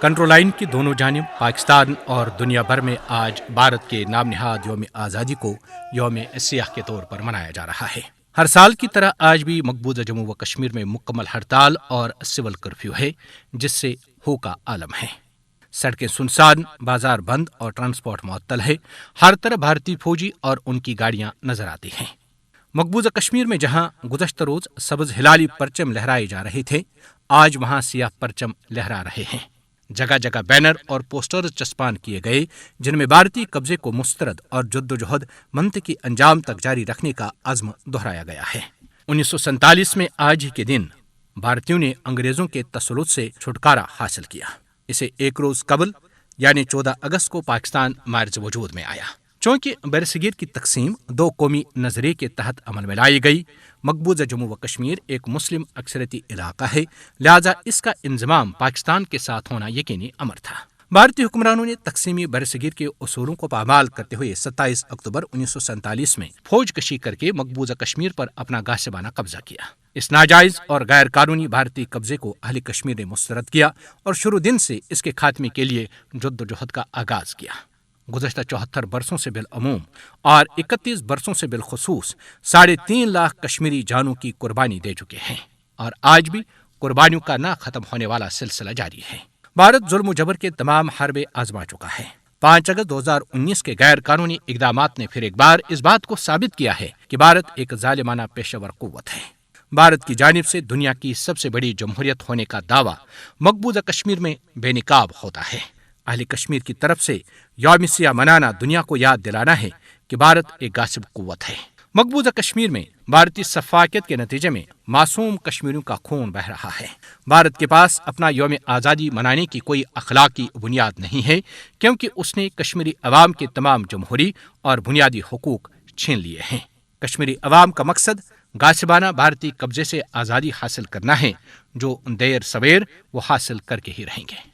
Control line کی دونوں جانب پاکستان اور دنیا بھر میں آج بھارت کے نام نہاد یوم آزادی کو یوم سیاہ کے طور پر منایا جا رہا ہے۔ ہر سال کی طرح آج بھی مقبوضہ جموں و کشمیر میں مکمل ہڑتال اور سول کرفیو ہے، جس سے ہو کا عالم ہے۔ سڑکیں سنسان، بازار بند اور ٹرانسپورٹ معطل ہے۔ ہر طرف بھارتی فوجی اور ان کی گاڑیاں نظر آتی ہیں۔ مقبوضہ کشمیر میں جہاں گزشتہ روز سبز ہلالی پرچم لہرائے جا رہے تھے، آج وہاں سیاہ پرچم لہرا رہے ہیں۔ جگہ جگہ بینر اور پوسٹرز چسپان کیے گئے، جن میں بھارتی قبضے کو مسترد اور جدوجہد منطقی انجام تک جاری رکھنے کا عزم دہرایا گیا ہے۔ 1947 میں آج ہی کے دن بھارتیوں نے انگریزوں کے تسلط سے چھٹکارا حاصل کیا۔ اسے ایک روز قبل یعنی 14 اگست کو پاکستان مارز وجود میں آیا۔ چونکہ برصغیر کی تقسیم دو قومی نظریے کے تحت عمل میں لائی گئی، مقبوضہ جموں و کشمیر ایک مسلم اکثریتی علاقہ ہے، لہذا اس کا انضمام پاکستان کے ساتھ ہونا یقینی امر تھا۔ بھارتی حکمرانوں نے تقسیمی برصغیر کے اصولوں کو پامال کرتے ہوئے 27 اکتوبر 1947 میں فوج کشی کر کے مقبوضہ کشمیر پر اپنا غاصبانہ قبضہ کیا۔ اس ناجائز اور غیر قانونی بھارتی قبضے کو اہل کشمیر نے مسترد کیا اور شروع دن سے اس کے خاتمے کے لیے جدوجہد کا آغاز کیا۔ گزشتہ 74 برسوں سے بالعموم اور 31 برسوں سے بالخصوص 3.5 لاکھ کشمیری جانوں کی قربانی دے چکے ہیں، اور آج بھی قربانیوں کا نہ ختم ہونے والا سلسلہ جاری ہے۔ بھارت ظلم و جبر کے تمام حربے آزما چکا ہے۔ 5 اگست 2019 کے غیر قانونی اقدامات نے پھر ایک بار اس بات کو ثابت کیا ہے کہ بھارت ایک ظالمانہ پیشہ ور قوت ہے۔ بھارت کی جانب سے دنیا کی سب سے بڑی جمہوریت ہونے کا دعویٰ مقبوضہ کشمیر میں بے نقاب ہوتا ہے۔ اہل کشمیر کی طرف سے یوم سیاہ منانا دنیا کو یاد دلانا ہے کہ بھارت ایک غاصب قوت ہے۔ مقبوضہ کشمیر میں بھارتی سفاکیت کے نتیجے میں معصوم کشمیریوں کا خون بہہ رہا ہے۔ بھارت کے پاس اپنا یوم آزادی منانے کی کوئی اخلاقی بنیاد نہیں ہے، کیونکہ اس نے کشمیری عوام کے تمام جمہوری اور بنیادی حقوق چھین لیے ہیں۔ کشمیری عوام کا مقصد غاصبانہ بھارتی قبضے سے آزادی حاصل کرنا ہے، جو دیر سویر وہ حاصل کر کے ہی رہیں گے۔